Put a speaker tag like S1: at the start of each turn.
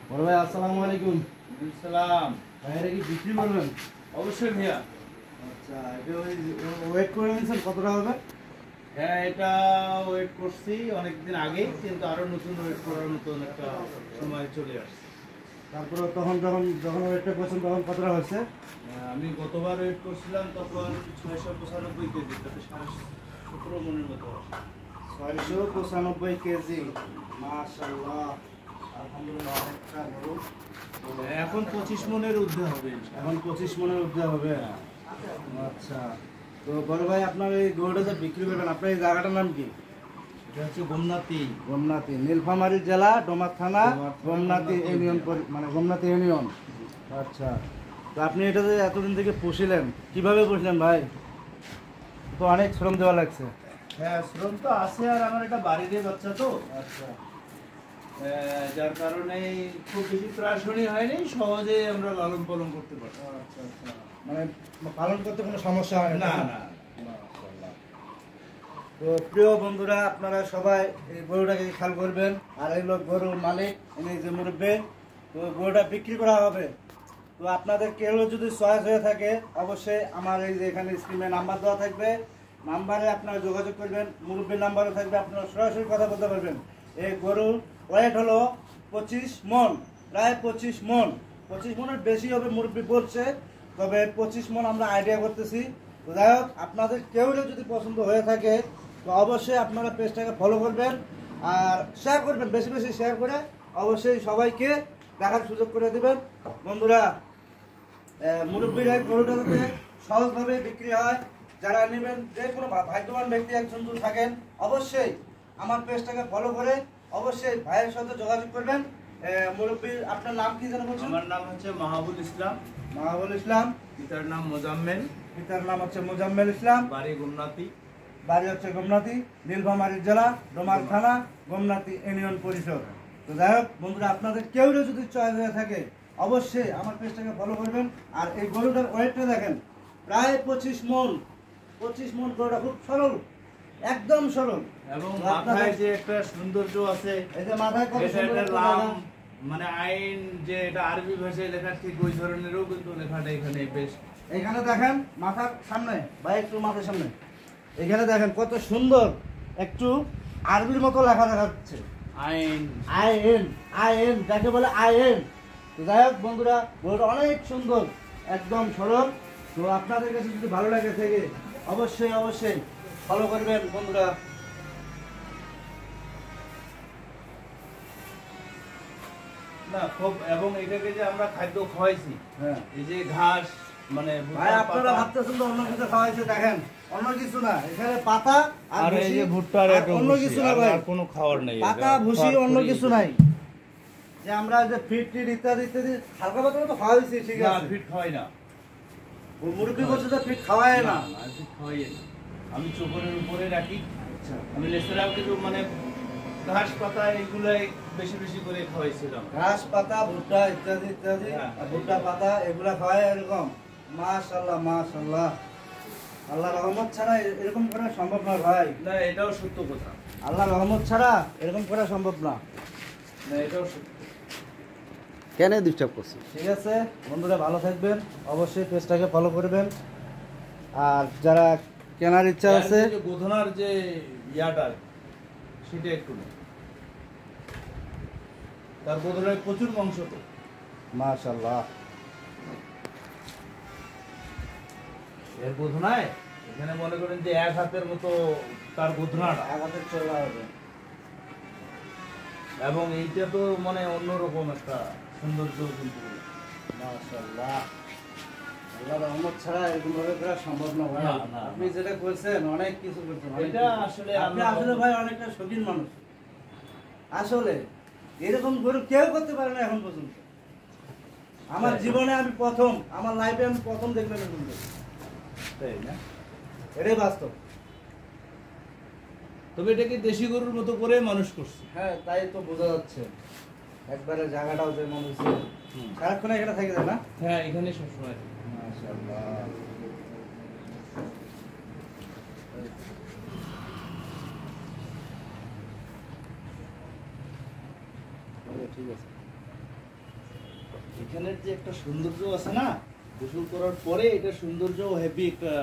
S1: বড় ভাই আসসালামু আলাইকুম।
S2: সালাম।
S1: ভাইরা কি বিক্রি করবেন?
S2: অবশ্যই ভাইয়া।
S1: আচ্ছা, এটা ওই ওয়েট করে নিয়েছেন, কতটা হবে?
S2: হ্যাঁ, এটা ওয়েট করছি অনেকদিন আগে, কিন্তু আরো নতুন ওয়েট করার মতন একটা সময় চলে আসছে।
S1: তারপরে তখন যখন যখন ওয়েটটা করছেন তখন কতটা হয়েছে?
S2: আমি গতবার ওয়েট করছিলাম তখন 695 কেজি, তাতে 17.5 মনের মতো আসে।
S1: 695 কেজি। মাশাআল্লাহ, আলহামদুলিল্লাহ, অনেকটা গরু।
S2: এখন 25 মনের ঊর্ধ্বে হবে।
S1: এখন 25 মনের ঊর্ধ্বে হবে। আচ্ছা, তো বড় ভাই আপনার এই গরুটা যে বিক্রি করবেন, আপনার এই জায়গাটার নাম কি?
S2: এটা হচ্ছে গোমনাতি।
S1: গোমনাতি, নীলফামারী জেলা, ডোমার থানা,
S2: ডোমার থানা,
S1: গোমনাতি ইউনিয়ন, মানে গোমনাতি ইউনিয়ন। আচ্ছা, তো আপনি এটা যে এতদিন থেকে পুষিলেন, কিভাবে পুষলেন ভাই? তো অনেক শ্রম দেওয়া লাগছে।
S2: হ্যাঁ, শ্রম তো আছে, আর আমার একটা বাড়িতে বাচ্চা তো,
S1: আচ্ছা
S2: যার কারণে খুব বেশি ত্রাসনি হয়নি, সহজে আমরা লালন পালন করতে পারি।
S1: আচ্ছা আচ্ছা, মানে পালন করতে কোনো সমস্যা হয়
S2: না
S1: না?
S2: না।
S1: মাশাআল্লাহ। তো প্রিয় বন্ধুরা, আপনারা সবাই এই গরুটাকে খেয়াল করবেন। আর এই লোক গরুর মালিক, ইনি যে মুরব্বী, তো গরুটা বিক্রি করা হবে। তো আপনাদের কেউ যদি চয়েস হয়ে থাকে, অবশ্যই আমার এই যে এখানে স্ক্রিনে নাম্বার দেওয়া থাকবে, নাম্বারে আপনারা যোগাযোগ করবেন। মুরব্বীর নাম্বারও থাকবে, আপনারা সরাসরি কথা বলতে পারবেন। এই গরুর ওয়েট হলো 25 মন, প্রায় 25 মন। 25 মনের বেশি হবে মুরব্বী বলছে, তবে 25 মন আমরা আইডিয়া করতেছি। তো যাই হোক, আপনাদের কেউ যদি পছন্দ হয়ে থাকে, তো অবশ্যই আপনারা পেজটাকে ফলো করবেন আর শেয়ার করবেন, বেশি বেশি শেয়ার করে অবশ্যই সবাইকে দেখার সুযোগ করে দেবেন। বন্ধুরা, মুরব্বীর এক গরুটা যাতে সহজভাবে বিক্রি হয়, যারা নেবেন, যে কোনো ভাগ্যবান ব্যক্তি একজন যদি থাকেন, অবশ্যই আমার পেজটাকে ফলো করে অবশ্যই ভাইয়ের সাথে যোগাযোগ করবেন। মুরব্বীর আপনার নাম কি যেন বলছেন?
S2: আমার নাম হচ্ছে মাহাবুল ইসলাম।
S1: মাহাবুল ইসলাম।
S2: পিতার নাম মোজাম্মেল।
S1: পিতার নাম হচ্ছে মোজাম্মেল ইসলাম।
S2: বাড়ি গোমনাতি।
S1: বাড়ি হচ্ছে গোমনাতি, নীলফামারী জেলা, ডোমার থানা, গোমনাতি ইউনিয়ন পরিষদ। তো যাই হোক বন্ধুরা, আপনাদের কেউ যদি চয়েস হয়ে থাকে, অবশ্যই আমার পেজটাকে ফলো করবেন। আর এই গরুটার ওয়েটটা দেখেন, প্রায় 25 মন। 25 মন গরুটা খুব সরল, একদম সরল।
S2: এবং মাথায় যে একটা সৌন্দর্য আছে,
S1: এই যে মাথায় কত
S2: এটা
S1: সুন্দর
S2: একটা
S1: একটা
S2: লাম,
S1: জায়গা।
S2: মানে আইন, যে এটা আরবি ভাষায় লেখা, ঠিক ওই ধরনেরও কিন্তু লেখাটা এখানে বেশ।
S1: এখানে দেখেন মাথার সামনে, ভাই একটু মাথার সামনে, এখানে দেখেন কত সুন্দর, একটু আরবির মতো লেখা দেখা যাচ্ছে,
S2: আইন।
S1: আইএন, আইএন যাকে বলে আইএন। তো যাই হোক বন্ধুরা, গরুটা অনেক সুন্দর, একদম সরল। তো আপনাদের কাছে যদি ভালো লাগে থাকে, অবশ্যই অবশ্যই ফলো করবেন বন্ধুরা।
S2: না খুব, এবং এটাকে যে আমরা খাদ্য খাওয়াইছি,
S1: হ্যাঁ
S2: এই যে ঘাস, মানে
S1: ভাই, আপনারা ভাবতেছেন তো অন্য কিছু খাওয়াইছে, দেখেন অন্য কিছু না, এখানে পাতা আর
S2: আর এই যে
S1: ভুসি,
S2: ভুট্টার
S1: আর
S2: একটা
S1: অন্য
S2: ভুসি,
S1: কিছু না
S2: আর
S1: ভাই,
S2: কোনো খাবার নেই,
S1: পাতা ভুসি, অন্য কিছু নাই। যে আমরা যে ফিট টিট ইত্যাদি ইত্যাদি হালকা পাতলা তো খাওয়াইছি, ঠিক
S2: না,
S1: আছে,
S2: ফিট খাওয়াই না।
S1: ও মুরব্বি বলছে যে ফিট খাওয়ায় না।
S2: না, ফিট খাওয়াই না। আমি চোখের উপরে রাখি।
S1: আচ্ছা,
S2: আমি লেসেরাও কিছু মানে ঘাস পাতা এগুলাই বেশি বেশি করে খাওয়াইছিলাম।
S1: ঘাস পাতা ভুট্টা ইত্যাদি ইত্যাদি,
S2: হ্যাঁ।
S1: আর ভুট্টা পাতা এগুলা খাওয়ায় এরকম। মাশাআল্লাহ মাশাআল্লাহ, আল্লাহ রহমত ছাড়া এরকম করা সম্ভব না ভাই।
S2: না, এটাও সত্য কথা।
S1: আল্লাহ রহমত ছাড়া এরকম করা সম্ভব না।
S2: না, এটাও সত্য।
S3: কেন ডিস্টার্ব করছি?
S1: ঠিক আছে বন্ধুরা, ভালো থাকবেন, অবশ্যই পেজটাকে ফলো করবেন। আর যারা কেনার ইচ্ছা আছে,
S2: আর যে গোধনার যে ইয়াটা, সেটা একটু নেই। তার গোধনায় প্রচুর মাংস তো।
S1: মাশাআল্লাহ,
S2: এর গোধনায় এখানে মনে করেন যে এক হাতের মতো তার গোধনাটা,
S1: আগাতে চলা হবে।
S2: এবং এইটা তো মানে অন্যরকম একটা সৌন্দর্য কিন্তু।
S1: মাশাআল্লাহ, আল্লাহ রহমত ছাড়া এরকম ভাবে করা সম্ভব না ভাই।
S2: না, না,
S1: আপনি যেটা করছেন, অনেক কিছু করছেন, অনেক
S2: এটা
S1: কিছু।
S2: আসলে
S1: আপনি
S2: আল্লাহ-
S1: আসলে ভাই অনেকটা শৌখিন মানুষ। আসলে এরকম গরু কেউ করতে পারে না এখন পর্যন্ত। আমার
S2: তাই।
S1: জীবনে আমি প্রথম, আমার লাইফে আমি প্রথম দেখলাম এরকম গরু।
S2: তাই না?
S1: এটাই বাস্তব।
S2: তবে এটাকে দেশি গরুর মতো করে মানুষ করছে।
S1: হ্যাঁ, তাই তো বোঝা যাচ্ছে। একবারে জায়গাটাও যে মানুষ
S2: হুম।
S1: সারাক্ষণ এখানে থেকে যায় না।
S2: হ্যাঁ, এখানে সবসময়।
S1: মাশাআল্লাহ। ঠিক আছে। এখানের যে একটা সৌন্দর্য আছে না, গোসল করার পরে এটা সৌন্দর্য হেভি একটা